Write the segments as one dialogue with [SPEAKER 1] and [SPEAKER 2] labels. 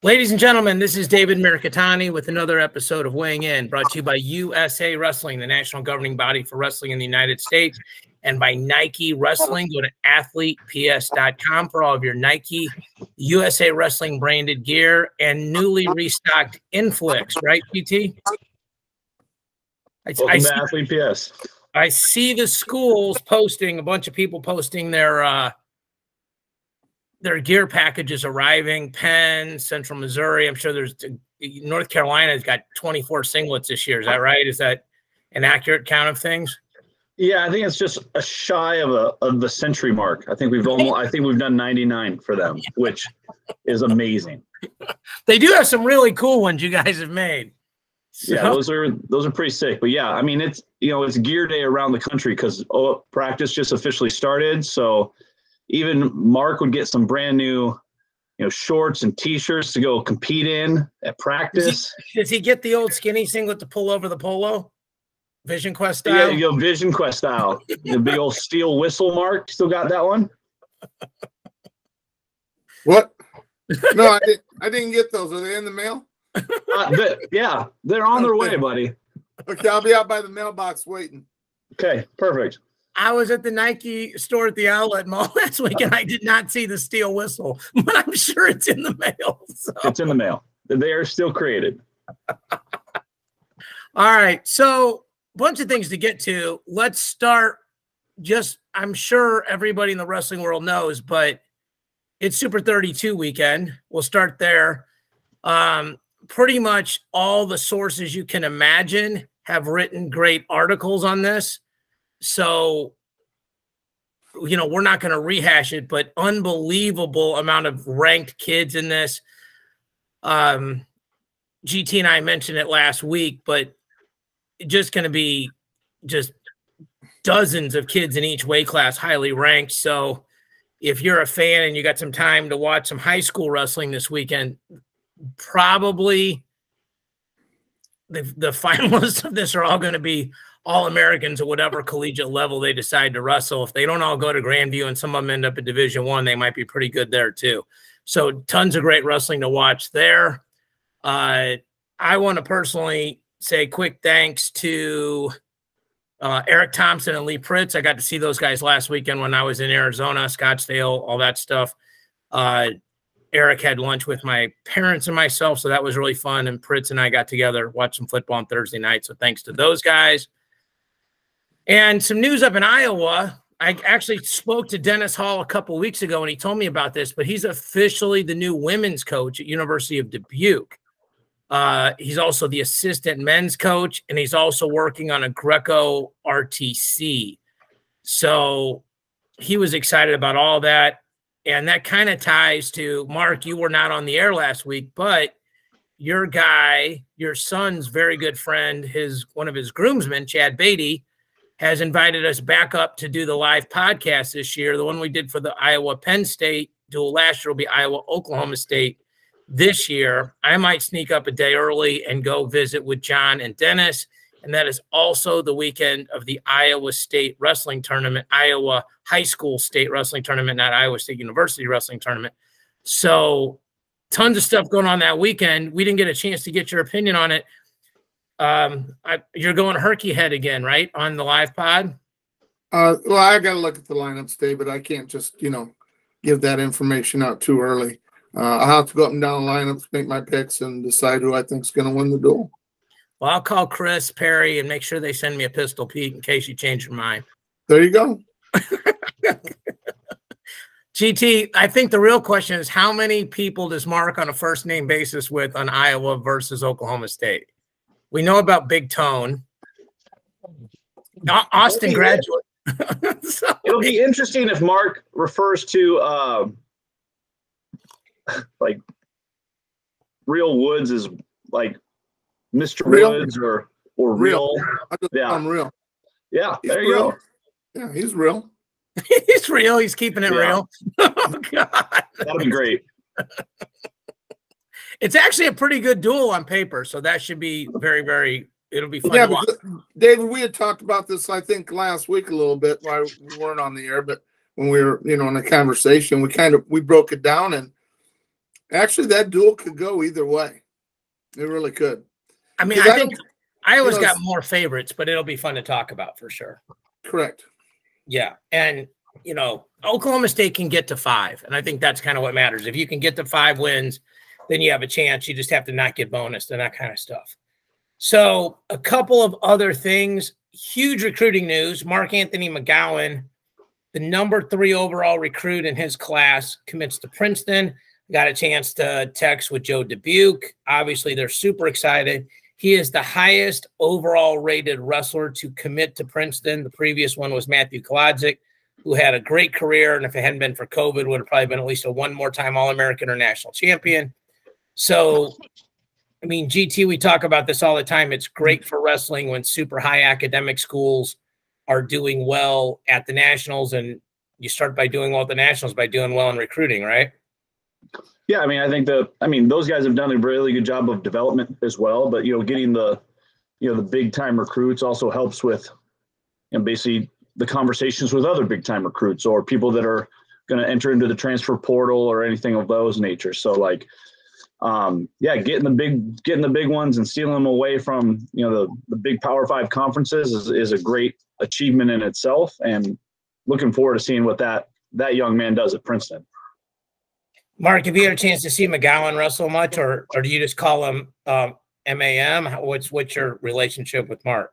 [SPEAKER 1] Ladies and gentlemen, this is David Mirikitani with another episode of Weighing In, brought to you by USA Wrestling, the national governing body for wrestling in the United States, and by Nike Wrestling. Go to athleteps.com for all of your Nike USA Wrestling branded gear and newly restocked Inflix, right, PT?
[SPEAKER 2] Welcome to Athlete PS.
[SPEAKER 1] I see the schools posting, a bunch of people posting their gear packages arriving. Penn, Central Missouri. I'm sure there's North Carolina's got 24 singlets this year. Is that right? Is that an accurate count of things?
[SPEAKER 2] Yeah, I think it's just a shy of the century mark. I think we've done 99 for them, which is amazing.
[SPEAKER 1] They do have some really cool ones you guys have made. So.
[SPEAKER 2] Yeah, those are pretty sick. But yeah, I mean it's gear day around the country because practice just officially started. So even Mark would get some brand new, shorts and T-shirts to go compete in at practice.
[SPEAKER 1] Does he get the old skinny singlet to pull over the polo? Vision Quest style?
[SPEAKER 2] Yeah, Vision Quest style. The big old steel whistle, Mark. Still got that one?
[SPEAKER 3] What? No, I didn't get those. Are they in the mail?
[SPEAKER 2] Yeah, they're on their way, buddy.
[SPEAKER 3] Okay, I'll be out by the mailbox waiting.
[SPEAKER 2] Okay, perfect.
[SPEAKER 1] I was at the Nike store at the outlet mall last week, and I did not see the steel whistle, but I'm sure it's in the mail. So.
[SPEAKER 2] It's in the mail. They are still created.
[SPEAKER 1] All right, so a bunch of things to get to. Let's start. I'm sure everybody in the wrestling world knows, but it's Super 32 weekend. We'll start there. Pretty much all the sources you can imagine have written great articles on this. So, we're not going to rehash it, but unbelievable amount of ranked kids in this. GT and I mentioned it last week, but just going to be just dozens of kids in each weight class, highly ranked. So if you're a fan and you got some time to watch some high school wrestling this weekend, probably the finalists of this are all going to be All-Americans at whatever collegiate level they decide to wrestle. If they don't all go to Grandview and some of them end up at Division I, they might be pretty good there too. So tons of great wrestling to watch there. I want to personally say quick thanks to Eric Thompson and Lee Pritz. I got to see those guys last weekend when I was in Arizona, Scottsdale, all that stuff. Eric had lunch with my parents and myself, so that was really fun. And Pritz and I got together, watched some football on Thursday night. So thanks to those guys. And some news up in Iowa. I actually spoke to Dennis Hall a couple of weeks ago, and he told me about this, but he's officially the new women's coach at University of Dubuque. He's also the assistant men's coach, and he's also working on a Greco RTC. So he was excited about all that. And that kind of ties to, Mark, you were not on the air last week, but your guy, your son's very good friend, one of his groomsmen, Chad Beatty, has invited us back up to do the live podcast this year. The one we did for the Iowa-Penn State duel last year will be Iowa-Oklahoma State this year. I might sneak up a day early and go visit with John and Dennis. And that is also the weekend of the Iowa State Wrestling Tournament, Iowa High School State Wrestling Tournament, not Iowa State University Wrestling Tournament. So tons of stuff going on that weekend. We didn't get a chance to get your opinion on it. You're going Herky Head again, right, on the live pod?
[SPEAKER 3] Well, I got to look at the lineups, David. I can't just, give that information out too early. I'll have to go up and down the lineups, make my picks, and decide who I think is going to win the duel.
[SPEAKER 1] Well, I'll call Chris Perry and make sure they send me a Pistol Pete in case you change your mind.
[SPEAKER 3] There you go.
[SPEAKER 1] GT, I think the real question is how many people does Mark on a first-name basis with on Iowa versus Oklahoma State? We know about Big Tone. Austin graduate.
[SPEAKER 2] So, it'll be interesting if Mark refers to like Real Woods as like Mr.
[SPEAKER 3] Real?
[SPEAKER 2] Woods or real.
[SPEAKER 3] Yeah. I'm real.
[SPEAKER 2] Yeah,
[SPEAKER 3] He's
[SPEAKER 2] there you
[SPEAKER 3] real.
[SPEAKER 2] go.
[SPEAKER 3] Yeah, he's real.
[SPEAKER 1] He's real. He's keeping it real. Oh, God.
[SPEAKER 2] That'll be great.
[SPEAKER 1] It's actually a pretty good duel on paper, so that should be very, very – it'll be fun to watch.
[SPEAKER 3] David, we had talked about this, I think, last week a little bit while we weren't on the air, but when we were, in a conversation, we broke it down, and Actually, that duel could go either way. It really could.
[SPEAKER 1] I mean, I think Iowa's got more favorites, but it'll be fun to talk about for sure.
[SPEAKER 3] Correct.
[SPEAKER 1] Yeah. And, you know, Oklahoma State can get to 5. And I think that's kind of what matters. If you can get to 5 wins, then you have a chance. You just have to not get bonused and that kind of stuff. So a couple of other things, huge recruiting news. Mark Anthony Mcgowan, the number 3 overall recruit in his class, commits to Princeton. Got a chance to text with Joe Dubuque. Obviously, they're super excited. He is the highest overall rated wrestler to commit to Princeton. The previous one was Matthew Kolodzik, who had a great career, and if it hadn't been for COVID, would have probably been at least a one-more-time All-American or national champion. So, I mean, GT, we talk about this all the time. It's great for wrestling when super high academic schools are doing well at the nationals, and you start by doing well at the nationals by doing well in recruiting, right?
[SPEAKER 2] Yeah, I mean, I think those guys have done a really good job of development as well. But getting the big time recruits also helps with, basically the conversations with other big time recruits or people that are going to enter into the transfer portal or anything of those nature. So like, getting the big ones and stealing them away from the big Power 5 conferences is a great achievement in itself. And looking forward to seeing what that young man does at Princeton.
[SPEAKER 1] Mark, have you had a chance to see Mcgowan wrestle much, or do you just call him MAM? What's your relationship with Mark?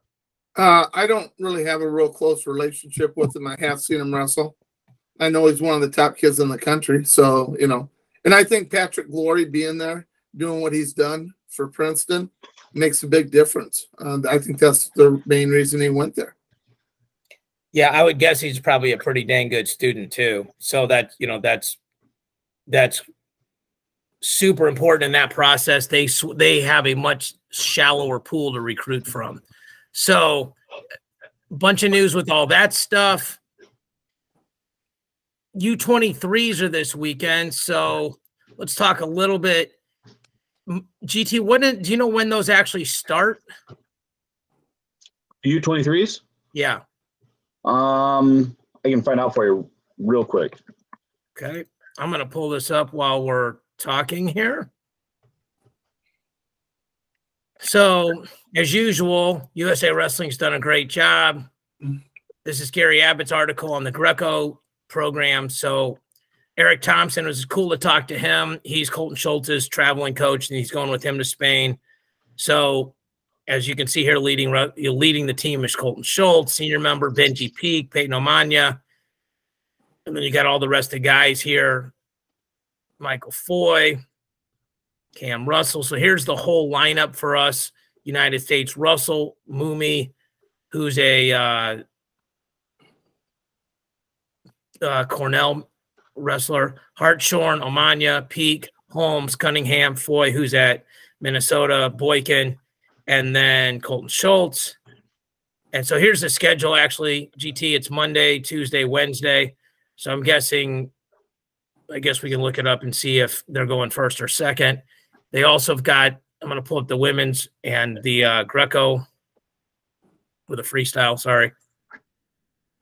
[SPEAKER 3] I don't really have a real close relationship with him. I have seen him wrestle. I know he's one of the top kids in the country. So, and I think Patrick Glory being there, doing what he's done for Princeton makes a big difference. I think that's the main reason he went there.
[SPEAKER 1] Yeah, I would guess he's probably a pretty dang good student too. So that's super important in that process. They have a much shallower pool to recruit from. So a bunch of news with all that stuff. U23s are this weekend. So let's talk a little bit. GT, do you know when those actually start?
[SPEAKER 2] U23s?
[SPEAKER 1] Yeah.
[SPEAKER 2] I can find out for you real quick.
[SPEAKER 1] Okay. I'm going to pull this up while we're talking here. So, as usual, USA Wrestling's done a great job. This is Gary Abbott's article on the Greco program. So, Eric Thompson, it was cool to talk to him. He's Colton Schultz's traveling coach, and he's going with him to Spain. So, as you can see here, leading the team is Colton Schultz, senior member Benji Peak, Peyton Omanya. And then you got all the rest of the guys here. Michael Foy, Cam Russell. So here's the whole lineup for us. United States, Russell Mumi, who's a Cornell wrestler. Hartshorn, Omanya, Peak, Holmes, Cunningham, Foy, who's at Minnesota, Boykin, and then Colton Schultz. And so here's the schedule, actually. GT, it's Monday, Tuesday, Wednesday. So I'm guessing, I guess we can look it up and see if they're going first or second. They also have got, I'm going to pull up the women's and the Greco with a freestyle, sorry.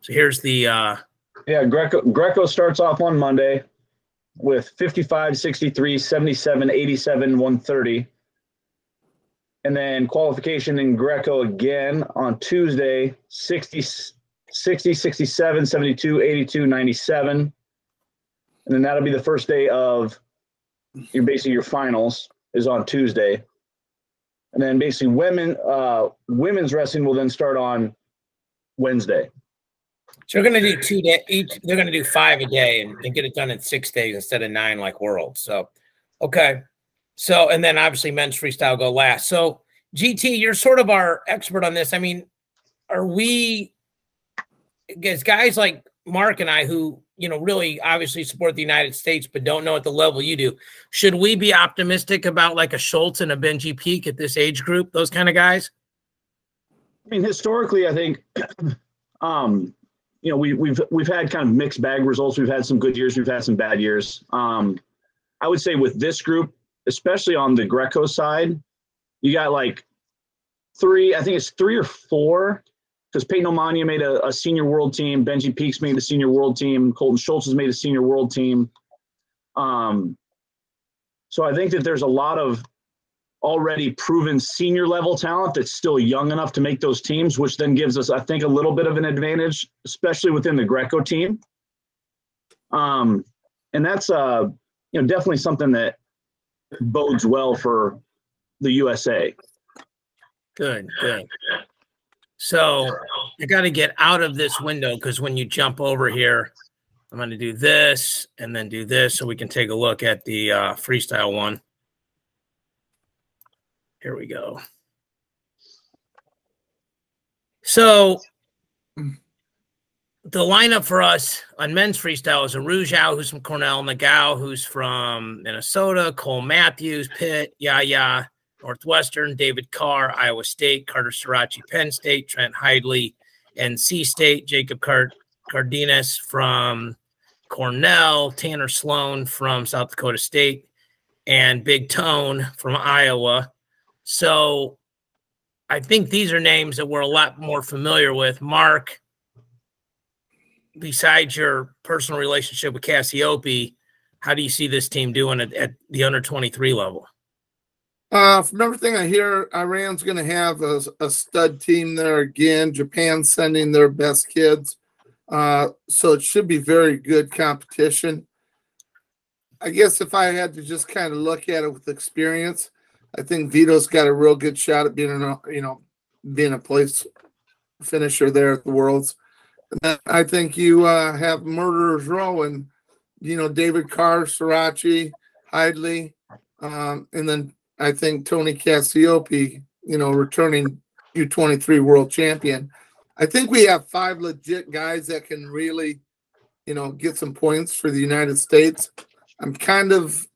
[SPEAKER 1] So here's the
[SPEAKER 2] Greco starts off on Monday with 55, 63, 77, 87, 130. And then qualification in Greco again on Tuesday, 60, 67, 72, 82, 97. And then that'll be the first day of your finals is on Tuesday. And then basically women's wrestling will then start on Wednesday.
[SPEAKER 1] So they're going to do 2 days each. They're going to do 5 a day and get it done in 6 days instead of 9 like World. So, okay. So, and then obviously men's freestyle go last. So GT, you're sort of our expert on this. I mean, are we, as guys like Mark and I, who, really obviously support the United States, but don't know at the level you do, should we be optimistic about like a Schultz and a Benji Peak at this age group, those kind of guys?
[SPEAKER 2] I mean, historically, I think, we've had kind of mixed bag results. We've had some good years. We've had some bad years. I would say with this group, especially on the Greco side, you got like 3 or 4, because Peyton Omanya made a senior world team. Benji Peaks made the senior world team. Colton Schultz has made a senior world team. So So I think that there's a lot of already proven senior level talent that's still young enough to make those teams, which then gives us, I think, a little bit of an advantage, especially within the Greco team. And that's definitely something that bodes well for the USA.
[SPEAKER 1] Good. So you got to get out of this window, because when you jump over here, I'm going to do this and then do this so we can take a look at the freestyle one. Here we go. So the lineup for us on men's freestyle is Aru Zhao, who's from Cornell, Mcgowan, who's from Minnesota, Cole Matthews, Pitt, Yaya, Northwestern, David Carr, Iowa State, Carter Sirachi, Penn State, Trent Hidley, NC State, Jacob Cardenas from Cornell, Tanner Sloan from South Dakota State, and Big Tone from Iowa. So I think these are names that we're a lot more familiar with. Mark, besides your personal relationship with Cassiope, how do you see this team doing at the under 23 level?
[SPEAKER 3] From everything I hear, Iran's going to have a stud team there again. Japan sending their best kids. So it should be very good competition. I guess if I had to just kind of look at it with experience, I think Vito's got a real good shot at being a place finisher there at the Worlds. And then I think you have Murderers Row and, David Carr, Sirachi, Hidley, and then I think Tony Cassiope, returning U23 world champion. I think we have 5 legit guys that can really, get some points for the United States. I'm kind of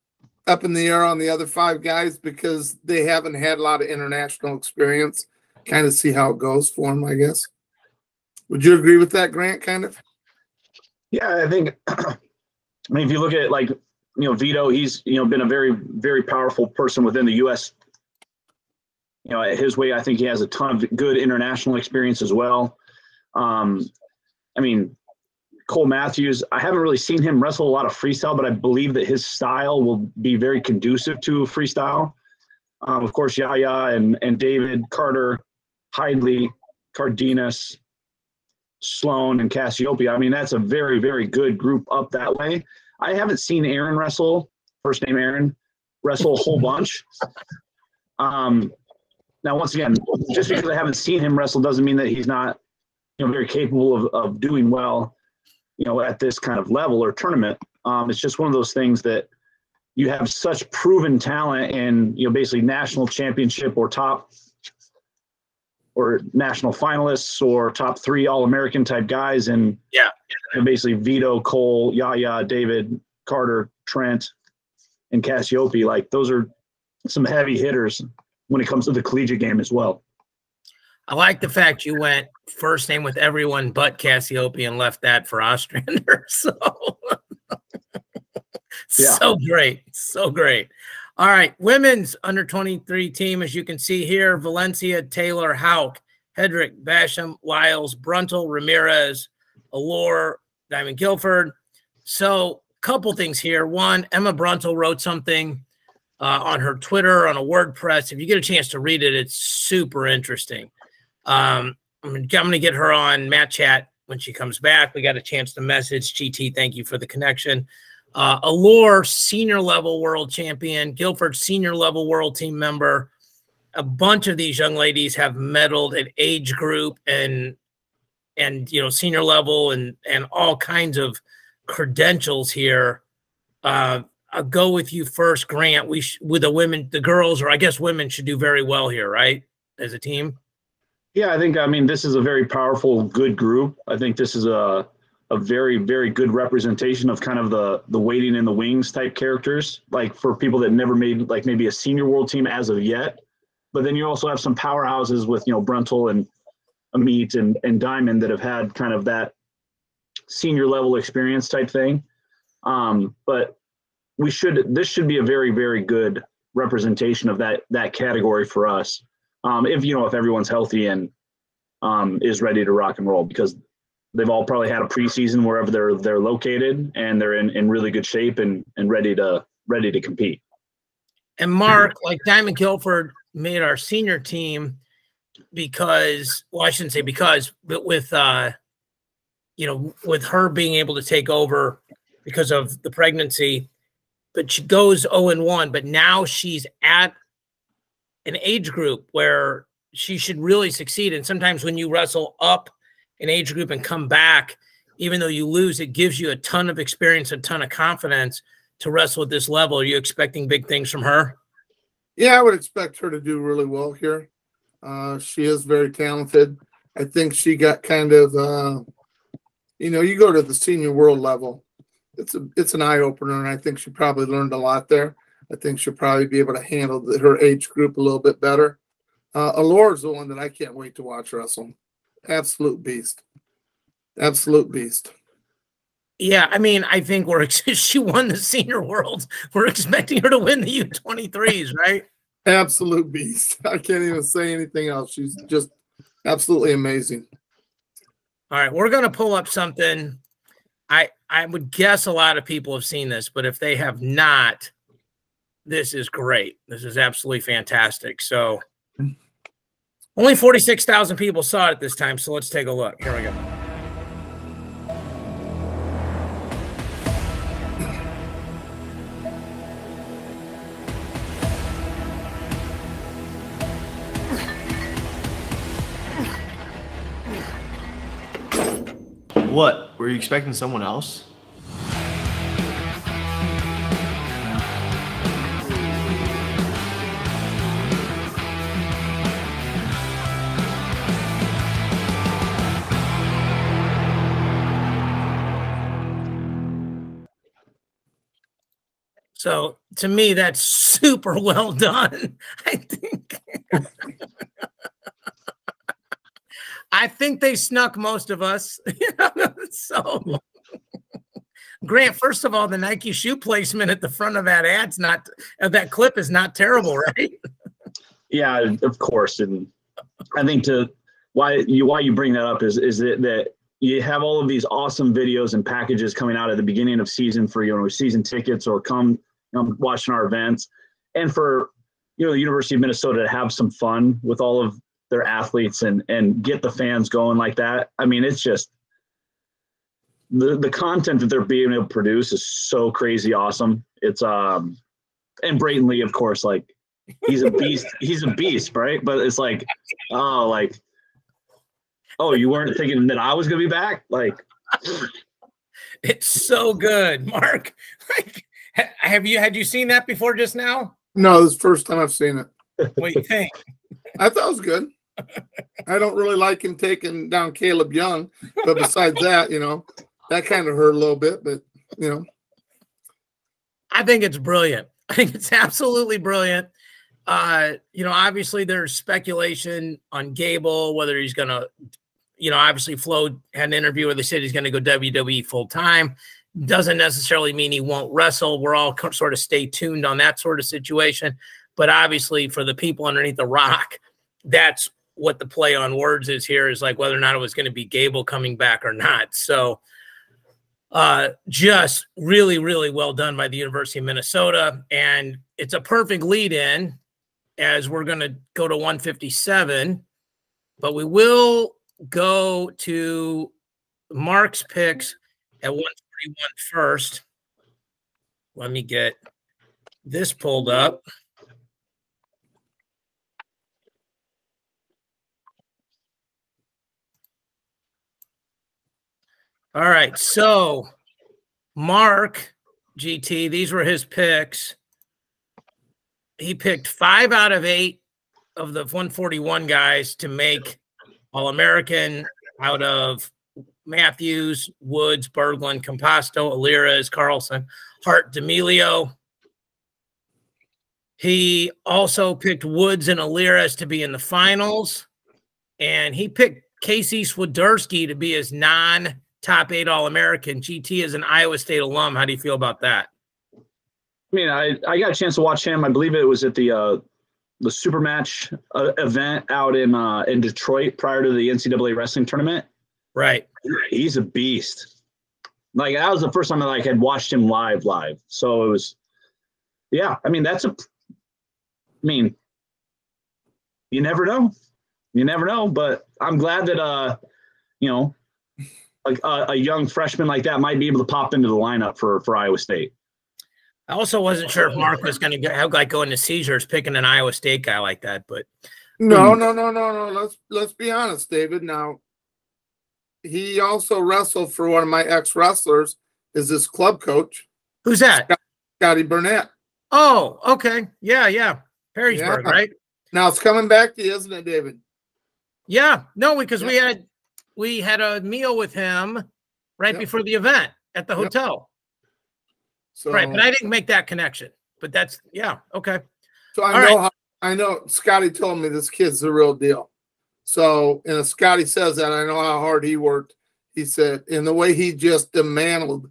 [SPEAKER 3] up in the air on the other 5 guys because they haven't had a lot of international experience. Kind of see how it goes for them, I guess. Would you agree with that, Grant, kind of?
[SPEAKER 2] Yeah, I think, if you look at Vito, he's, been a very, very powerful person within the U.S. At his way, I think he has a ton of good international experience as well. Cole Matthews, I haven't really seen him wrestle a lot of freestyle, but I believe that his style will be very conducive to freestyle. Of course, Yaya and David, Carter, Hidley, Cardenas, Sloan, and Cassiope. That's a very, very good group up that way. I haven't seen Aaron wrestle, first name Aaron, wrestle a whole bunch. Now, once again, just because I haven't seen him wrestle doesn't mean that he's not, very capable of doing well, at this kind of level or tournament. It's just one of those things that you have such proven talent in, basically national championship or top or national finalists or top 3 All-American type guys. And basically Vito, Cole, Yaya, David, Carter, Trent, and Cassiope. Those are some heavy hitters when it comes to the collegiate game as well.
[SPEAKER 1] I like the fact you went first name with everyone but Cassiope and left that for Ostrander. So, so great. So great. All right. Women's under 23 team, as you can see here, Valencia, Taylor, Hauk, Hedrick, Basham, Lyles, Bruntel, Ramirez, Allure, Diamond Guilford. So a couple things here. One, Emma Bruntel wrote something on her Twitter, on a WordPress. If you get a chance to read it, it's super interesting. I'm going to get her on Matt Chat when she comes back. We got a chance to message. GT, thank you for the connection. Allure, senior level world champion. Guilford, senior level world team member. A bunch of these young ladies have medaled at age group and senior level and all kinds of credentials here. I'll go with you first, Grant. With the girls, or I guess women, should do very well here, right? As a team.
[SPEAKER 2] Yeah, I think, this is a very powerful, good group. I think this is a very, very good representation of kind of the waiting in the wings type characters, for people that never made maybe a senior world team as of yet. But then you also have some powerhouses with, Bruntel and Amit and Diamond that have had kind of that senior level experience type thing. But this should be a very, very good representation of that category for us. If everyone's healthy and is ready to rock and roll, because they've all probably had a preseason wherever they're located, and they're in really good shape and ready to compete.
[SPEAKER 1] And Mark, like Diamond Guilford made our senior team because, well, I shouldn't say because, but with, with her being able to take over because of the pregnancy, but she goes 0-1, but now she's at an age group where she should really succeed. And sometimes when you wrestle up an age group and come back, even though you lose, it gives you a ton of experience, a ton of confidence to wrestle at this level. Are you expecting big things from her?
[SPEAKER 3] Yeah, I would expect her to do really well here. She is very talented. I think she got kind of, you go to the senior world level, it's an eye opener, and I think she probably learned a lot there. I think she'll probably be able to handle her age group a little bit better. Alora's the one that I can't wait to watch wrestle. Absolute beast. Absolute beast.
[SPEAKER 1] Yeah, I mean, I think she won the senior worlds. We're expecting her to win the U23s, right?
[SPEAKER 3] Absolute beast. I can't even say anything else. She's just absolutely amazing.
[SPEAKER 1] All right, we're going to pull up something. I would guess a lot of people have seen this, but if they have not, this is great. This is absolutely fantastic. So only 46,000 people saw it this time, so let's take a look. Here we go.
[SPEAKER 4] What? Were you expecting someone else?
[SPEAKER 1] So to me, that's super well done. I think. I think they snuck most of us. So, Grant, first of all, the Nike shoe placement at the front of that clip is not terrible, right?
[SPEAKER 2] Yeah, of course. And I think why you bring that up is that you have all of these awesome videos and packages coming out at the beginning of season for season tickets or watching our events, and for the University of Minnesota to have some fun with all of their athletes and get the fans going like that. I mean, it's just the content that they're being able to produce is so crazy awesome. It's and Brayton Lee, of course, like he's a beast. He's a beast, right? But it's like, you weren't thinking that I was gonna be back? Like,
[SPEAKER 1] it's so good, Mark. Like, had you seen that before just now?
[SPEAKER 3] No, this is the first time I've seen it.
[SPEAKER 1] What do you think?
[SPEAKER 3] I thought it was good. I don't really like him taking down Caleb Young, but besides that, that kind of hurt a little bit, but
[SPEAKER 1] I think it's brilliant. I think it's absolutely brilliant. Obviously there's speculation on Gable, whether he's going to, obviously Flo had an interview where they said he's going to go WWE full time. Doesn't necessarily mean he won't wrestle. We're all sort of stay tuned on that sort of situation. But obviously for the people underneath the rock, that's what the play on words is here, is like whether or not it was going to be Gable coming back or not. So just really, really well done by the University of Minnesota. And it's a perfect lead in as we're going to go to 157, but we will go to Mark's picks at 141 first. Let me get this pulled up. All right, so Mark, GT, these were his picks. He picked 5 out of 8 of the 141 guys to make All-American out of Matthews, Woods, Berglund, Composto, Alirez, Carlson, Hart, D'Amelio. He also picked Woods and Alirez to be in the finals, and he picked Casey Swiderski to be his non-top 8 All-American. GT is an Iowa State alum. How do you feel about that?
[SPEAKER 2] I mean, I got a chance to watch him. I believe it was at the Super Match event out in Detroit prior to the NCAA wrestling tournament.
[SPEAKER 1] Right.
[SPEAKER 2] He's a beast. Like, that was the first time I had watched him live. So it was, yeah. I mean, that's mean, you never know. You never know, but I'm glad that, you know, like a young freshman like that might be able to pop into the lineup for Iowa State.
[SPEAKER 1] I also wasn't sure if Mark was going to have like going to seizures picking an Iowa State guy like that, but
[SPEAKER 3] no. Let's be honest, David. Now, he also wrestled for one of my ex-wrestlers, is this club coach.
[SPEAKER 1] Who's that?
[SPEAKER 3] Scotty Burnett.
[SPEAKER 1] Oh, okay. Yeah. Perrysburg, right?
[SPEAKER 3] Now it's coming back to you, isn't it, David?
[SPEAKER 1] Yeah. No, because we had a meal with him right before the event at the hotel. So, right, but I didn't make that connection. But that's okay.
[SPEAKER 3] So I know Scotty told me this kid's the real deal. So, and if Scotty says that, I know how hard he worked. He said, in the way he just dismantled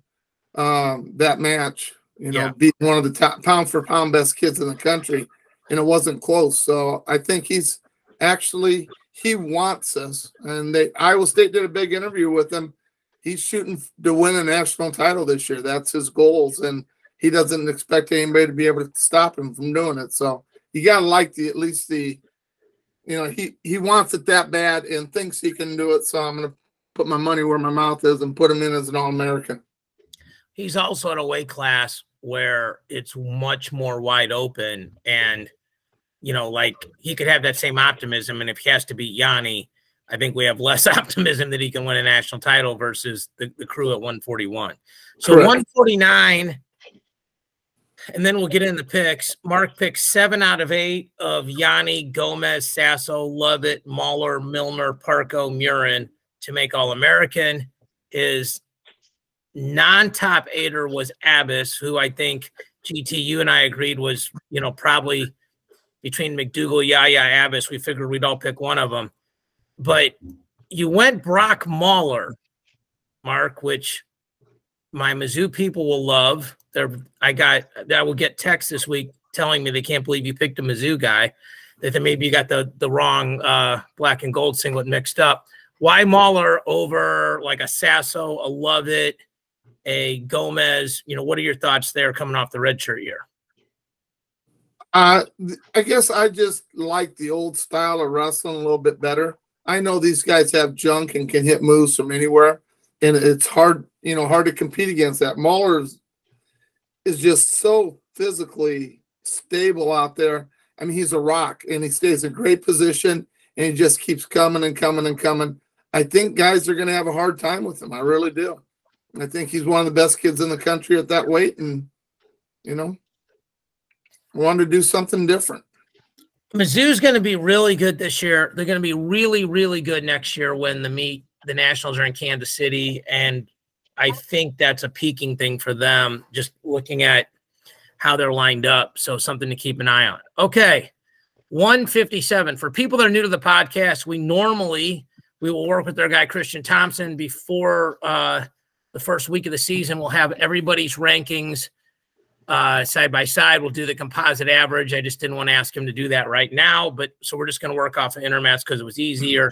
[SPEAKER 3] that match, beating one of the top pound for pound best kids in the country, and it wasn't close. So I think he wants us. And Iowa State did a big interview with him. He's shooting to win a national title this year. That's his goals, and he doesn't expect anybody to be able to stop him from doing it. So you got to like he wants it that bad and thinks he can do it. So I'm going to put my money where my mouth is and put him in as an All-American.
[SPEAKER 1] He's also in a weight class where it's much more wide open, and like he could have that same optimism. And if he has to beat Yanni, I think we have less optimism that he can win a national title versus the crew at 141. So correct. 149, and then we'll get in the picks. Mark picks 7 out of 8 of Yanni, Gomez, Sasso, Lovett, Mahler, Milner, Parko, Murin to make All-American. His non-top 8er was Abbas, who I think, GT, you and I agreed was, probably between McDougal, Yaya, Abbas. We figured we'd all pick one of them. But you went Brock Mahler, Mark, which my Mizzou people will love. I will get texts this week telling me they can't believe you picked a Mizzou guy, that maybe you got the wrong black and gold singlet mixed up. Why Mahler over like a Sasso, a Lovett, a Gomez? What are your thoughts there coming off the redshirt year?
[SPEAKER 3] I guess I just like the old style of wrestling a little bit better. I know these guys have junk and can hit moves from anywhere, and it's hard, hard to compete against that. Mahler is just so physically stable out there. I mean, he's a rock, and he stays in great position, and he just keeps coming and coming and coming. I think guys are going to have a hard time with him. I really do. I think he's one of the best kids in the country at that weight, and, wanted to do something different.
[SPEAKER 1] Mizzou's going to be really good this year. They're going to be really, really good next year when the Nationals are in Kansas City, and I think that's a peaking thing for them, just looking at how they're lined up. So something to keep an eye on. Okay, 157. For people that are new to the podcast, we will work with their guy Christian Thompson before the first week of the season. We'll have everybody's rankings side by side. We'll do the composite average. I just didn't want to ask him to do that right now, so we're just going to work off of Intermats because it was easier.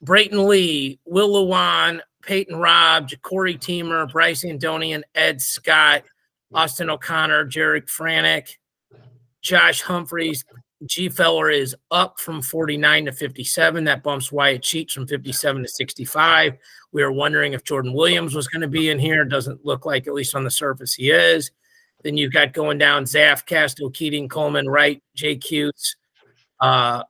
[SPEAKER 1] Brayton Lee, Will Luwan, Peyton Robb, Ja'Cory Teamer, Bryce Andonian, Ed Scott, Austin O'Connor, Jarek Franek, Josh Humphreys. G. Feller is up from 49 to 57. That bumps Wyatt Cheats from 57 to 65. We were wondering if Jordan Williams was going to be in here. Doesn't look like, at least on the surface, he is. Then you've got going down Zaf, Castile, Keating, Coleman, Wright, Jay Cutes, Saldati,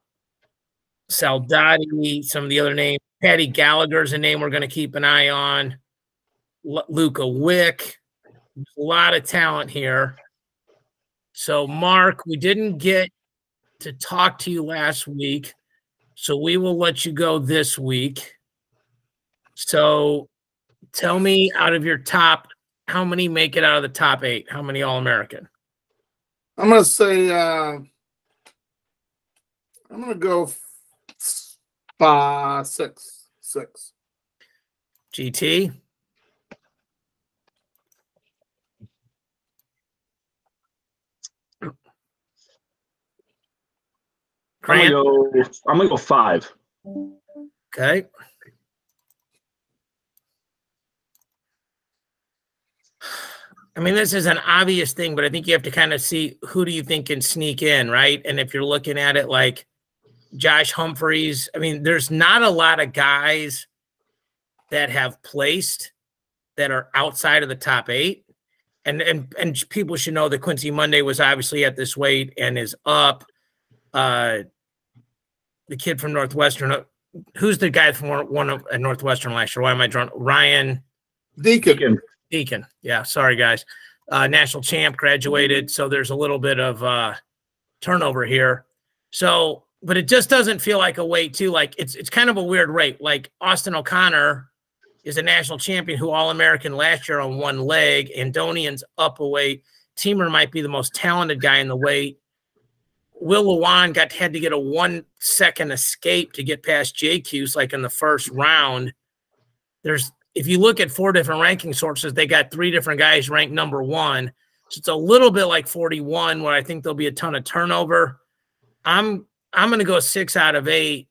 [SPEAKER 1] some of the other names. Patty Gallagher's a name we're going to keep an eye on. Luca Wick. A lot of talent here. So, Mark, we didn't get to talk to you last week, so we will let you go this week. So tell me, out of your top, how many make it out of the top 8? How many All-American?
[SPEAKER 3] I'm going to say I'm going to go 6.
[SPEAKER 1] GT?
[SPEAKER 2] I'm gonna go 5.
[SPEAKER 1] Okay. I mean, this is an obvious thing, but I think you have to kind of see who do you think can sneak in, right? And if you're looking at it like Josh Humphreys, I mean, there's not a lot of guys that have placed that are outside of the top 8. And people should know that Quincy Monday was obviously at this weight and is up. The kid from Northwestern, who's the guy from one of Northwestern last year? Why am I drawing? Ryan
[SPEAKER 3] Deacon.
[SPEAKER 1] Yeah, sorry guys. National champ, graduated, so there's a little bit of turnover here. So, but it just doesn't feel like a weight too. Like it's kind of a weird rate. Like Austin O'Connor is a national champion who All-American last year on one leg. Andonian's up a weight. Teamer might be the most talented guy in the weight. Will Lewan had to get a 1-second escape to get past JQ's like in the first round. If you look at 4 different ranking sources, they got 3 different guys ranked number 1. So it's a little bit like 41 where I think there'll be a ton of turnover. I'm going to go 6 out of 8.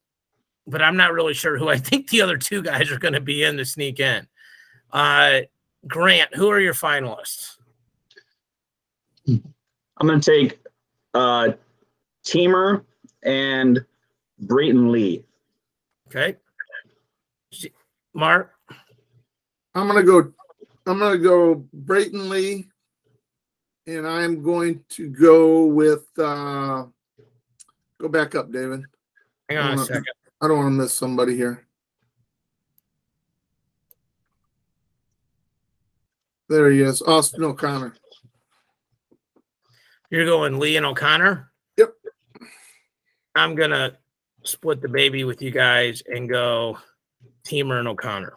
[SPEAKER 1] But I'm not really sure who I think the other 2 guys are going to be in to sneak in. Grant, who are your finalists?
[SPEAKER 2] I'm going to take Teamer and Brayton Lee.
[SPEAKER 1] Okay. Mark?
[SPEAKER 3] I'm gonna go Brayton Lee, and I'm going to go with go back up, David.
[SPEAKER 1] Hang on a second.
[SPEAKER 3] I don't want to miss somebody here. There he is, Austin O'Connor.
[SPEAKER 1] You're going Lee and O'Connor?
[SPEAKER 3] Yep.
[SPEAKER 1] I'm going to split the baby with you guys and go Teamer and O'Connor.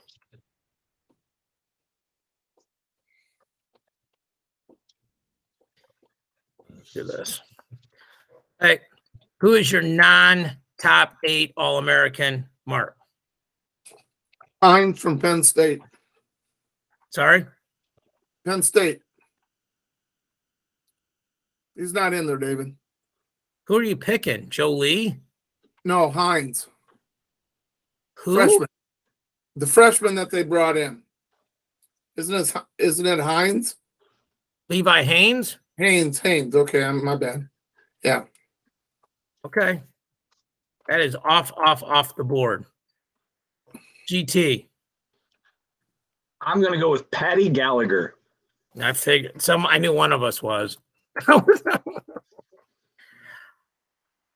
[SPEAKER 1] Let's do this. Hey, who is your non-top 8 All-American, Mark?
[SPEAKER 3] Hines from Penn State.
[SPEAKER 1] Sorry?
[SPEAKER 3] Penn State. He's not in there, David.
[SPEAKER 1] Who are you picking? Joe Lee?
[SPEAKER 3] No, Hines.
[SPEAKER 1] Who?
[SPEAKER 3] Freshman. The freshman that they brought in. Isn't it Hines?
[SPEAKER 1] Levi Haynes?
[SPEAKER 3] Haynes. Okay, my bad. Yeah.
[SPEAKER 1] Okay. That is off the board. GT.
[SPEAKER 2] I'm going to go with Patty Gallagher.
[SPEAKER 1] I figured I knew one of us was. I'm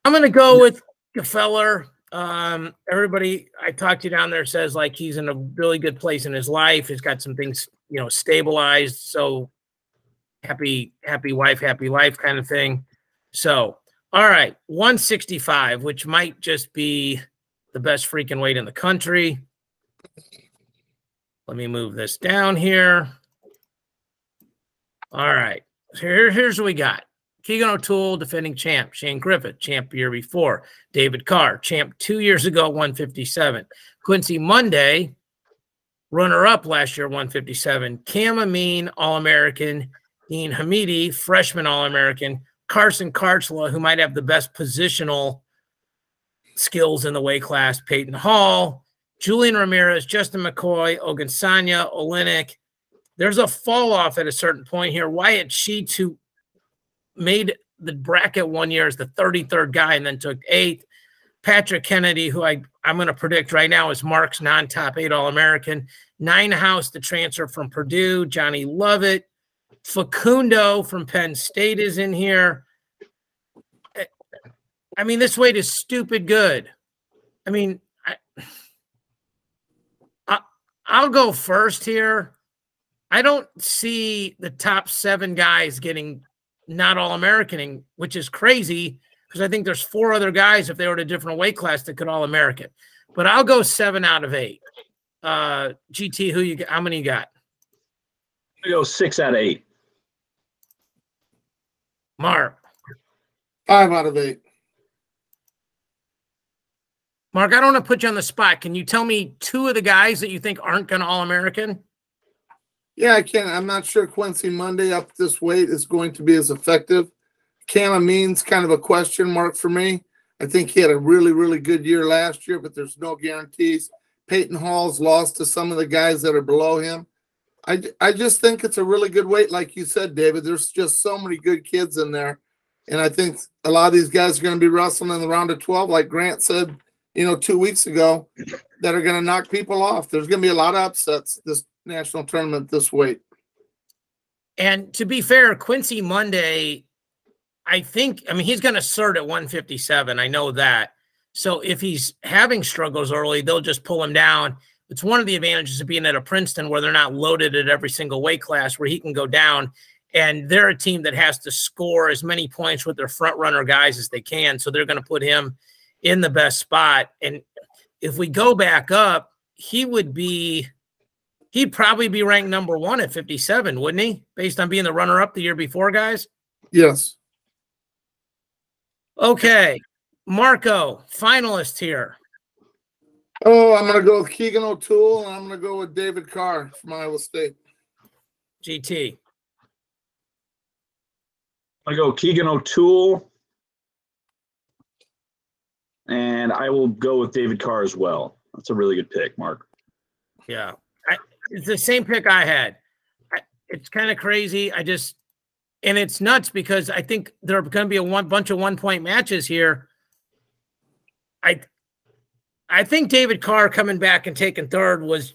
[SPEAKER 1] going to go with Gefeller. Everybody I talked to down there says like he's in a really good place in his life. He's got some things, stabilized. So happy wife, happy life kind of thing. So, all right, 165, which might just be the best freaking weight in the country. Let me move this down here. All right, so here's what we got. Keegan O'Toole, defending champ. Shane Griffith, champ the year before. David Carr, champ 2 years ago, 157. Quincy Monday, runner-up last year, 157. Cam Amin, All-American. Ian Hamidi, freshman All-American. Carson Karchla, who might have the best positional skills in the weight class. Peyton Hall. Julian Ramirez, Justin McCoy, Ogunsanya, Olenek. There's a fall-off at a certain point here. Wyatt Sheets, who made the bracket 1 year as the 33rd guy and then took 8th. Patrick Kennedy, who I'm going to predict right now is Mark's non-top 8 All-American. Ninehouse, the transfer from Purdue. Johnny Lovett. Facundo from Penn State is in here. I mean, this weight is stupid good. I mean, I'll go first here. I don't see the top 7 guys getting not All-Americaning, which is crazy because I think there's 4 other guys if they were at a different weight class that could All-American. But I'll go 7 out of 8. GT, how many you got?
[SPEAKER 2] I'm going to go 6 out of 8.
[SPEAKER 1] Mark.
[SPEAKER 3] 5 out of 8.
[SPEAKER 1] Mark, I don't want to put you on the spot. Can you tell me 2 of the guys that you think aren't going to All-American?
[SPEAKER 3] Yeah, I can. I'm not sure Quincy Monday up this weight is going to be as effective. Cam Amin's kind of a question mark for me. I think he had a really, really good year last year, but there's no guarantees. Peyton Hall's lost to some of the guys that are below him. I just think it's a really good weight, like you said, David. There's just so many good kids in there, and I think a lot of these guys are going to be wrestling in the round of 12, like Grant said, 2 weeks ago, that are going to knock people off. There's going to be a lot of upsets this national tournament this weight.
[SPEAKER 1] And to be fair, Quincy Monday, I mean, he's going to cert at 157. I know that. So if he's having struggles early, they'll just pull him down. It's one of the advantages of being at a Princeton where they're not loaded at every single weight class, where he can go down. And they're a team that has to score as many points with their front runner guys as they can. So they're going to put him in the best spot. And if we go back up, he'd probably be ranked number 1 at 57, wouldn't he? Based on being the runner-up the year before, guys?
[SPEAKER 3] Yes.
[SPEAKER 1] Okay. Marco, finalist here.
[SPEAKER 3] Oh, I'm going to go with Keegan O'Toole, and I'm going to go with David Carr from Iowa State.
[SPEAKER 1] GT.
[SPEAKER 2] I go Keegan O'Toole, and I will go with David Carr as well. That's a really good pick, Mark.
[SPEAKER 1] Yeah. It's the same pick I had. It's kind of crazy. And it's nuts because I think there are going to be a bunch of one-point matches here. I think David Carr coming back and taking third was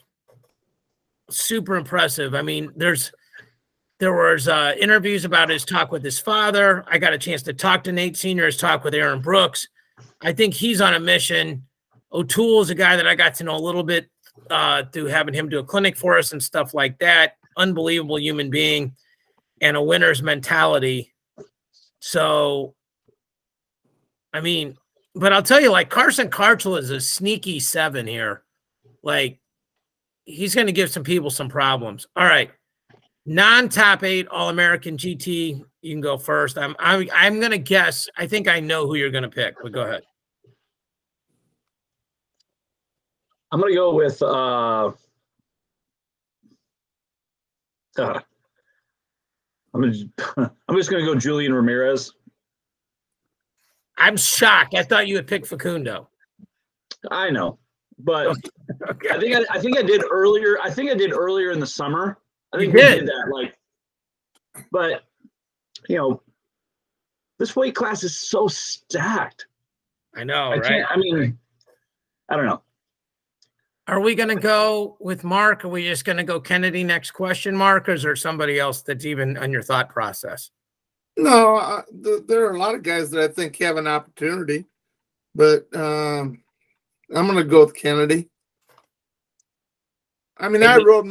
[SPEAKER 1] super impressive. I mean, there was interviews about his talk with his father. I got a chance to talk to Nate Sr., his talk with Aaron Brooks. I think he's on a mission. O'Toole is a guy that I got to know a little bit through having him do a clinic for us and stuff like that. Unbelievable human being and a winner's mentality. So, I mean, but I'll tell you, like, Carson Karchel is a sneaky 7 here. Like, he's going to give some people some problems. All right. Non-top 8 All-American GT, you can go first. I'm going to guess. I think I know who you're going to pick, but go ahead.
[SPEAKER 2] I'm going to go with I'm just going to go Julian Ramirez.
[SPEAKER 1] I'm shocked. I thought you would pick Facundo.
[SPEAKER 2] I know, but
[SPEAKER 1] okay.
[SPEAKER 2] I think I did earlier. I think I did earlier in the summer. I think
[SPEAKER 1] we
[SPEAKER 2] did that. But this weight class is so stacked.
[SPEAKER 1] I know,
[SPEAKER 2] right? I mean, I don't know.
[SPEAKER 1] Are we going to go with Mark? Are we just going to go Kennedy next question, Mark? Or is there somebody else that's even on your thought process?
[SPEAKER 3] No, there are a lot of guys that I think have an opportunity, but I'm going to go with Kennedy. I mean, I rode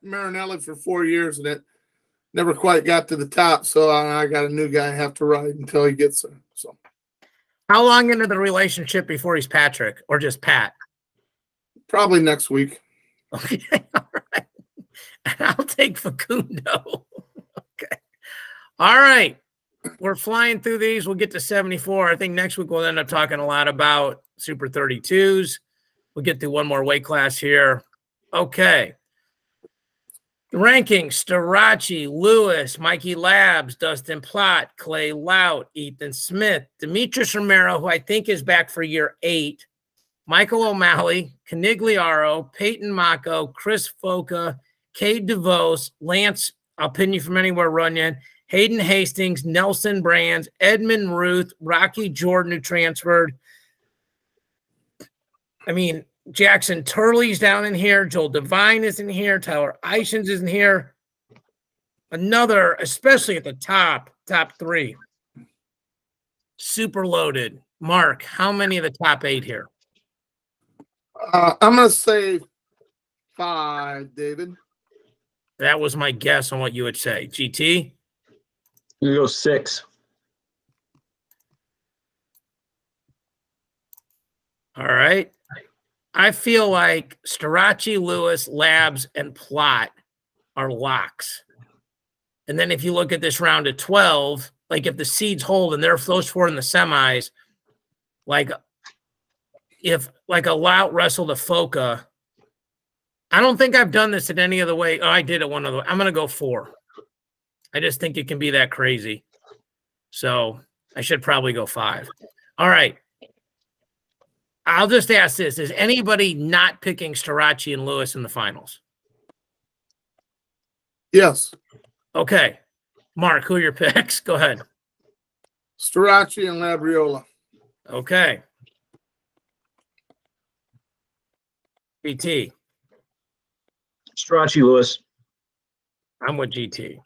[SPEAKER 3] Marinelli for 4 years, and it never quite got to the top. So I got a new guy I have to ride until he gets there. So,
[SPEAKER 1] how long into the relationship before he's Patrick or just Pat?
[SPEAKER 3] Probably next week.
[SPEAKER 1] Okay, all right. I'll take Facundo. Okay. All right. We're flying through these. We'll get to 74. I think next week we'll end up talking a lot about Super 32s. We'll get through one more weight class here. Okay. The rankings: Starachi, Lewis, Mikey Labs, Dustin Plott, Clay Lout, Ethan Smith, Demetrius Romero, who I think is back for year 8, Michael O'Malley, Canigliaro, Peyton Mako, Chris Foca, Cade DeVos, Lance, I'll pin you from anywhere, Runyon, Hayden Hastings, Nelson Brands, Edmund Ruth, Rocky Jordan, who transferred. I mean, Jackson Turley's down in here. Joel Devine is in here. Tyler Ishins is in here. Another, especially at the top 3. Super loaded. Mark, how many of the top 8 here?
[SPEAKER 3] I'm going to say 5, David.
[SPEAKER 1] That was my guess on what you would say. GT?
[SPEAKER 2] I'm going to go 6.
[SPEAKER 1] All right. I feel like Starachi, Lewis, Labs, and Plott are locks. And then if you look at this round of 12, like if the seeds hold and they're those 4 in the semis, like if like a Lout wrestled a Foca, I don't think I've done this in any other way. Oh, I did it one other way. I'm going to go 4. I just think it can be that crazy. So I should probably go 5. All right. I'll just ask this. Is anybody not picking Starachi and Lewis in the finals?
[SPEAKER 3] Yes.
[SPEAKER 1] Okay. Mark, who are your picks? Go ahead.
[SPEAKER 3] Strachey and Labriola.
[SPEAKER 1] Okay. GT.
[SPEAKER 2] Strachey, Lewis.
[SPEAKER 1] I'm with GT.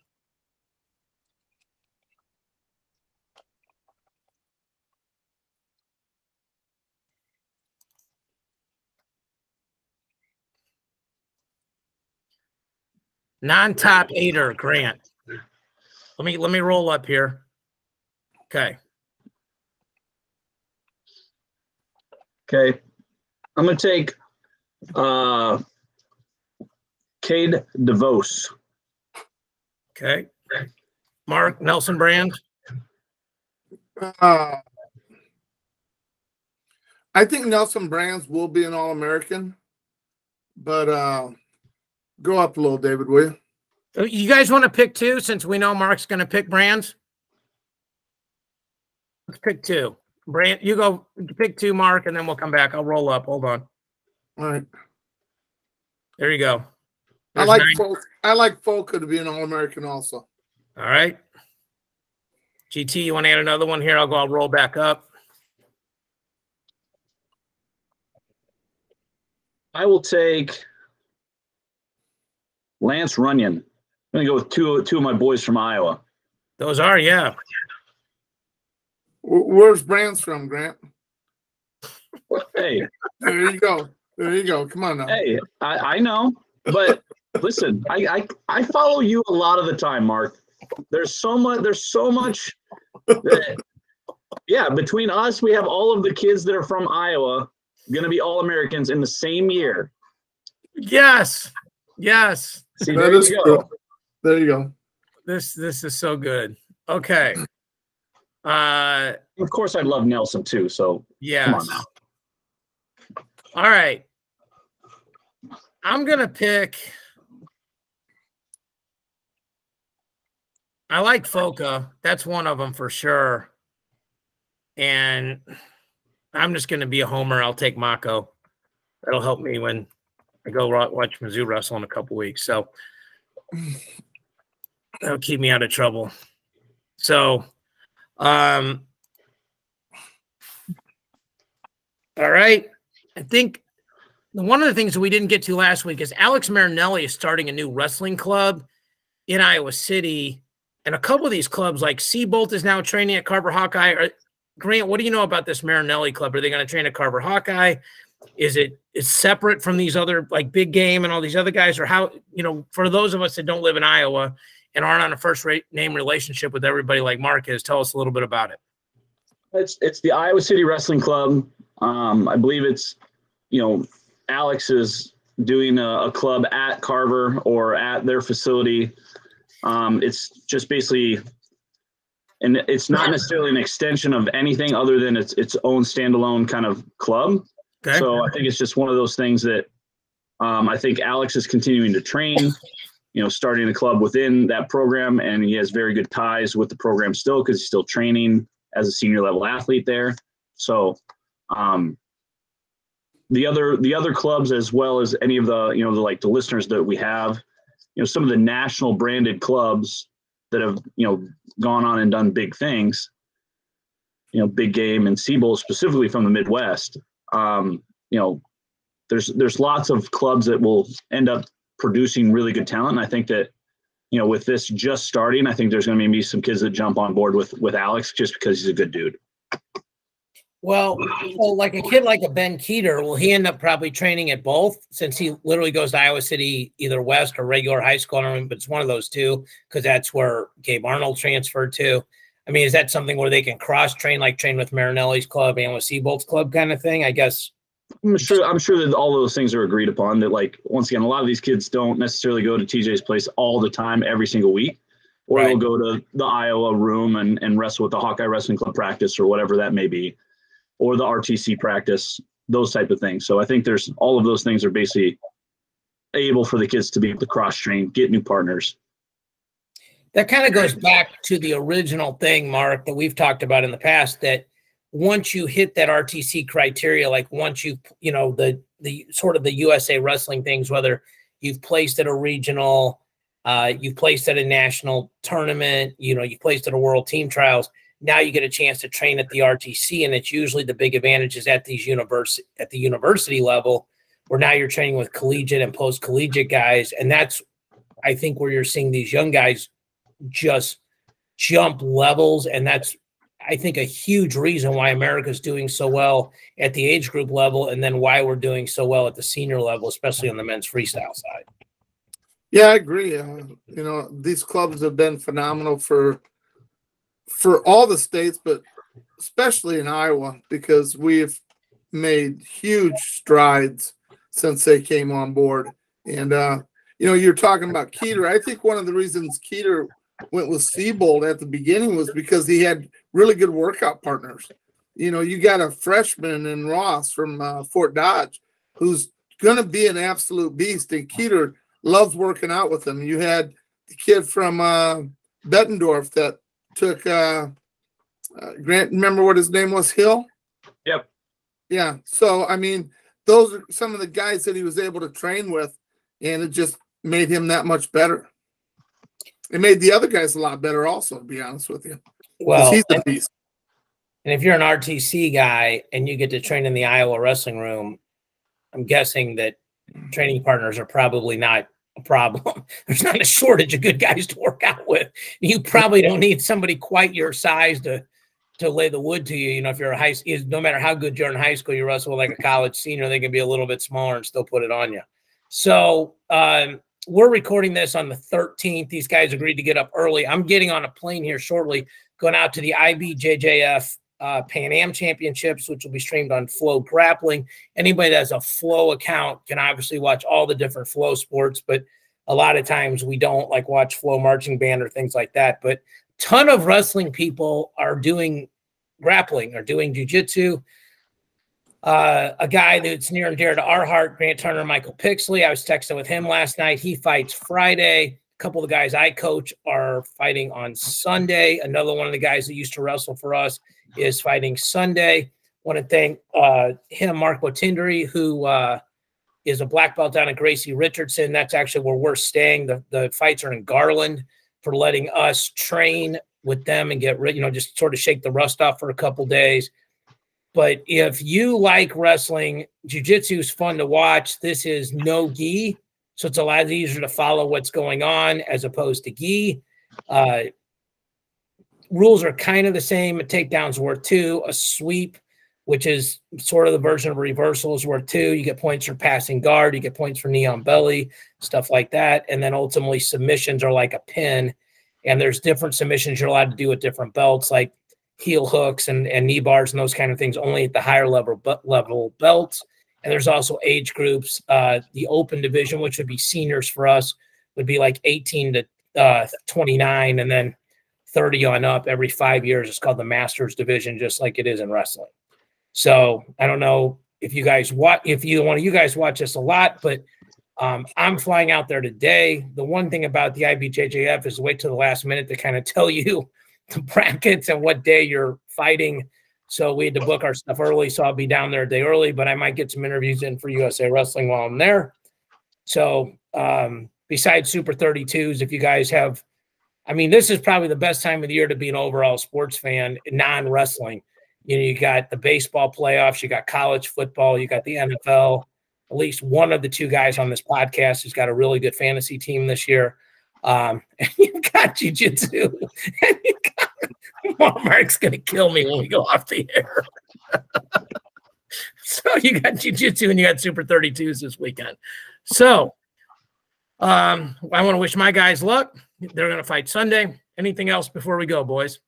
[SPEAKER 1] Non-top eighter, Grant. Let me roll up here. Okay.
[SPEAKER 2] Okay. I'm gonna take Cade DeVos.
[SPEAKER 1] Okay. Mark, Nelson Brand.
[SPEAKER 3] I think Nelson Brands will be an All-American, but go up a little, David, will you?
[SPEAKER 1] You guys want to pick two since we know Mark's going to pick Brands? Let's pick two. Brand, you go pick two, Mark, and then we'll come back. I'll roll up. Hold on.
[SPEAKER 3] All right.
[SPEAKER 1] There you go.
[SPEAKER 3] I like Foka to be an All-American also.
[SPEAKER 1] All right. GT, you want to add another one here? I'll roll back up.
[SPEAKER 2] I will take Lance Runyon. I'm going to go with two of my boys from Iowa.
[SPEAKER 1] Those are, yeah.
[SPEAKER 3] Where's Brands from, Grant?
[SPEAKER 2] Hey.
[SPEAKER 3] There you go. There you go. Come on now.
[SPEAKER 2] Hey, I know. But listen, I follow you a lot of the time, Mark. There's so much that, yeah, between us, we have all of the kids that are from Iowa going to be All-Americans in the same year.
[SPEAKER 1] Yes. Yes.
[SPEAKER 2] See, there you go.
[SPEAKER 3] There you go.
[SPEAKER 1] This is so good. Okay.
[SPEAKER 2] Of course, I love Nelson too. So
[SPEAKER 1] yes.
[SPEAKER 2] Come on now.
[SPEAKER 1] All right. I'm gonna pick. I like Foka. That's one of them for sure. And I'm just gonna be a homer. I'll take Mako. That'll help me when I go watch Mizzou wrestle in a couple weeks. So that'll keep me out of trouble. So, all right. I think one of the things that we didn't get to last week is Alex Marinelli is starting a new wrestling club in Iowa City. And a couple of these clubs, like Seabolt is now training at Carver Hawkeye. Grant, what do you know about this Marinelli club? Are they going to train at Carver Hawkeye? Is it separate from these other, like Big Game and all these other guys? Or how, for those of us that don't live in Iowa and aren't on a first-name relationship with everybody like Mark is, tell us a little bit about it.
[SPEAKER 2] It's the Iowa City Wrestling Club. I believe it's, Alex is doing a club at Carver or at their facility. It's just basically, and it's not necessarily an extension of anything other than its own standalone kind of club. Okay. So I think it's just one of those things that I think Alex is continuing to train, starting a club within that program, and he has very good ties with the program still because he's still training as a senior level athlete there. So the other clubs, as well as any of the the listeners that we have, some of the national branded clubs that have gone on and done big things, Big Game and Seabolt specifically from the Midwest. There's lots of clubs that will end up producing really good talent, and I think that with this just starting, I think there's going to be some kids that jump on board with Alex just because he's a good dude.
[SPEAKER 1] Well, like a kid like a Ben Keeter, will he end up probably training at both since he literally goes to Iowa City, either West or regular high school? I don't know, but it's one of those two because that's where Gabe Arnold transferred to. I mean, is that something where they can cross-train, like train with Marinelli's club and with Seabolt's club kind of thing, I guess?
[SPEAKER 2] I'm sure that all those things are agreed upon. That, like, once again, a lot of these kids don't necessarily go to TJ's place all the time every single week. Or
[SPEAKER 1] right.
[SPEAKER 2] They'll go to the Iowa room and wrestle with the Hawkeye Wrestling Club practice or whatever that may be. Or the RTC practice, those type of things. So I think there's all of those things are basically able for the kids to be able to cross-train, get new partners.
[SPEAKER 1] That kind of goes back to the original thing, Mark, that we've talked about in the past, that once you hit that RTC criteria, like once you, the sort of the USA wrestling things, whether you've placed at a regional, You've placed at a national tournament. You know, you placed at a world team trials. Now you get a chance to train at the RTC, and it's usually the big advantages at these university level, where now you're training with collegiate and post-collegiate guys, and that's, I think, where you're seeing these young guys just jump levels, and that's, I think, a huge reason why America's doing so well at the age group level, and then why we're doing so well at the senior level, especially on the men's freestyle side.
[SPEAKER 3] Yeah, I agree. You know, these clubs have been phenomenal for all the states, but especially in Iowa, because we've made huge strides since they came on board. And, you know, you're talking about Keeter. I think one of the reasons Keeter went with Siebold at the beginning was because he had really good workout partners. You know, you got a freshman in Ross from Fort Dodge who's going to be an absolute beast, and Keeter loves working out with him. You had the kid from Bettendorf that took Grant, remember what his name was? Hill?
[SPEAKER 2] Yep.
[SPEAKER 3] Yeah. So, I mean, those are some of the guys that he was able to train with, and it just made him that much better. It made the other guys a lot better also, to be honest with you.
[SPEAKER 1] Well,
[SPEAKER 3] he's the beast.
[SPEAKER 1] And if you're an RTC guy and you get to train in the Iowa wrestling room, I'm guessing that training partners are probably not a problem. There's not a shortage of good guys to work out with. You probably don't need somebody quite your size to lay the wood to you. You know, if you're no matter how good you're in high school, you wrestle like a college senior, they can be a little bit smaller and still put it on you. So we're recording this on the 13th. These guys agreed to get up early. I'm getting on a plane here shortly, going out to the IBJJF Pan Am Championships, which will be streamed on Flow Grappling. Anybody that has a Flow account can obviously watch all the different Flow sports, but a lot of times we don't like watch Flow Marching Band or things like that. But a ton of wrestling people are doing grappling or doing jiu-jitsu. A guy that's near and dear to our heart, Grant Turner, Michael Pixley. I was texting with him last night. He fights Friday. A couple of the guys I coach are fighting on Sunday. Another one of the guys that used to wrestle for us is fighting Sunday. Want to thank him, Mark Botindry, who is a black belt down at Gracie Richardson. That's actually where we're staying. The fights are in Garland, for letting us train with them and get rid, you know, just sort of shake the rust off for a couple days. But if you like wrestling, jiu-jitsu is fun to watch. This is no gi, so it's a lot easier to follow what's going on as opposed to gi. Rules are kind of the same. A takedown's worth 2. A sweep, which is sort of the version of a reversal, is worth 2. You get points for passing guard. You get points for knee on belly, stuff like that. And then ultimately submissions are like a pin. And there's different submissions you're allowed to do with different belts, like heel hooks and knee bars and those kind of things, only at the higher level belts. And there's also age groups. The open division, which would be seniors for us, would be like 18 to 29, and then 30 on up every 5 years. It's called the Masters division, just like it is in wrestling. So I don't know if you guys watch, if either one of you guys watch this a lot, but I'm flying out there today. The one thing about the IBJJF is wait till the last minute to kind of tell you the brackets and what day you're fighting. So we had to book our stuff early, so I'll be down there a day early, but I might get some interviews in for USA Wrestling while I'm there. So besides Super 32s, if you guys have, I mean, this is probably the best time of the year to be an overall sports fan, non-wrestling. You know, you got the baseball playoffs, you got college football, you got the NFL. At least one of the two guys on this podcast has got a really good fantasy team this year. And you've got jiu-jitsu. And you got, Mark's going to kill me when we go off the air. So you got jiu-jitsu and you got Super 32s this weekend. So I want to wish my guys luck. They're going to fight Sunday. Anything else before we go, boys?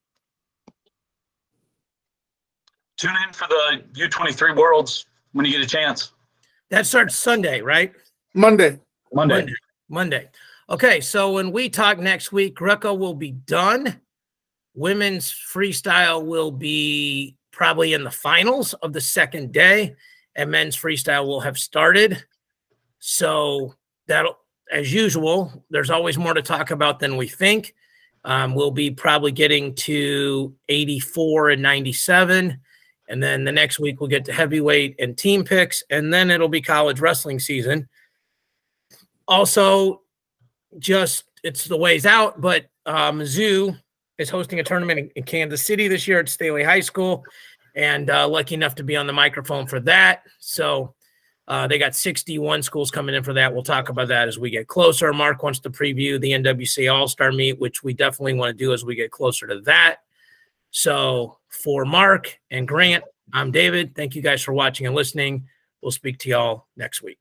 [SPEAKER 2] Tune in for the U23 Worlds when you get a chance.
[SPEAKER 1] That starts Sunday, right?
[SPEAKER 3] Monday.
[SPEAKER 1] Okay, so when we talk next week, Greco will be done. Women's freestyle will be probably in the finals of the second day, and men's freestyle will have started. So that'll, as usual, there's always more to talk about than we think. We'll be probably getting to 84 and 97. And then the next week we'll get to heavyweight and team picks, and then it'll be college wrestling season. Also, just it's the ways out, but Mizzou is hosting a tournament in Kansas City this year at Staley High School, and lucky enough to be on the microphone for that. So they got 61 schools coming in for that. We'll talk about that as we get closer. Mark wants to preview the NWC All-Star Meet, which we definitely want to do as we get closer to that. So for Mark and Grant, I'm David. Thank you guys for watching and listening. We'll speak to y'all next week.